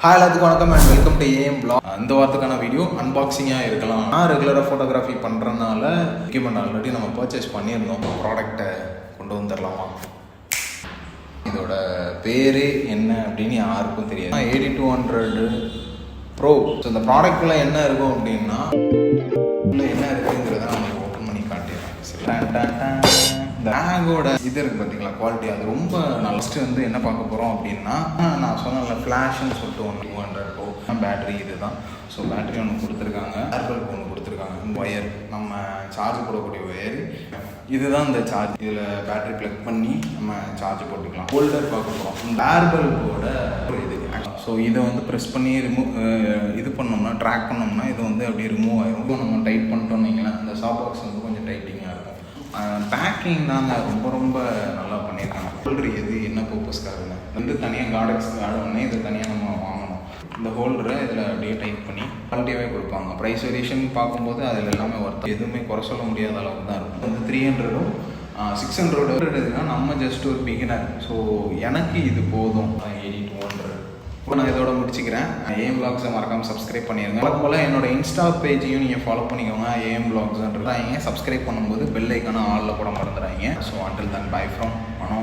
Hi எல்லாத்துக்கும் வணக்கம் and welcome to AM blog. இந்த வாரத்துக்கான வீடியோ அன்பாக்சிங்காக இருக்கலாம். நான் ரெகுலராக ஃபோட்டோகிராஃபி பண்ணுறதுனால எக்யூப்மெண்ட் ஆல்ரெடி நம்ம பர்ச்சேஸ் பண்ணியிருந்தோம். ப்ராடக்டை கொண்டு வந்துடலாமா? இதோட பேர் என்ன அப்படின்னு யாருக்கும் தெரியாது. AD200 Pro. ஸோ இந்த ப்ராடக்டில் என்ன இருக்கும் அப்படின்னா உள்ள என்ன இருக்குங்கிறத நம்ம ஓப்பன் பண்ணி காட்டிடுறேன். இந்த பேக்கோட இது இருக்குது பார்த்தீங்களா, குவாலிட்டி அது ரொம்ப ஃபஸ்ட்டு வந்து என்ன பார்க்க போகிறோம் அப்படின்னா, நான் சொன்னல ஃப்ளாஷ்னு சொல்லிட்டு 200 Pro பேட்டரி இது தான். ஸோ பேட்டரி ஒன்று கொடுத்துருக்காங்க, ஏர்பல்ப் ஒன்று கொடுத்துருக்காங்க, ஒயர் நம்ம சார்ஜ் போடக்கூடிய ஒயர் இதுதான். இந்த சார்ஜ் இதில் பேட்டரி ப்ளக் பண்ணி நம்ம சார்ஜ் போட்டுக்கலாம். ஹோல்டர் பார்க்க போகிறோம். இந்த ஏர்பல்போட இது. ஸோ இதை வந்து ப்ரெஸ் பண்ணி இது பண்ணோம்னா, ட்ராக் பண்ணோம்னா இது வந்து அப்படியே ரிமூவ் ஆகிடும். நம்ம டைட் பண்ணிட்டோம்னு வைங்களேன், அந்த சாஃப்ட் பாக்ஸ் வந்து கொஞ்சம் டைட்டிங்காக இருக்கும். பேக்கிங் தாங்க ரொம்ப நல்லா பண்ணியிருக்காங்க. ஹோல்டர் எது என்ன பர்பஸ்க்காக வந்து தனியாக கார்டெக்ஸ் ஆடணும்னா இதை தனியாக நம்ம வாங்கணும். இந்த ஹோல்டரை இதில் அப்படியே டைப் பண்ணி குவாலிட்டியாகவே கொடுப்பாங்க. ப்ரைஸ் வேரியேஷன் பார்க்கும்போது அதில் எல்லாமே ஒர்த் எதுவுமே குறை சொல்ல முடியாத அளவுக்கு தான் இருக்கும். வந்து 300 600 நம்ம ஜஸ்ட் ஒரு பிகினர். ஸோ எனக்கு இது போதும். AD200 இப்போ நான் இதோட முடிச்சுக்கிறேன். ஏஎம் பிளாக்ஸை மறக்காமல் சப்ஸ்கிரைப் பண்ணிடுங்க. அது போல் என்னோட இன்ஸ்டா பேஜையும் நீங்கள் ஃபாலோ பண்ணிக்கோங்க. ஏஎம் பிளாக்ஸ்ன்றாங்க. சப்ஸ்கிரைப் பண்ணும்போது பெல் ஐக்கான ஆலில் கூட மறந்துடாங்க. So until then bye from Mano.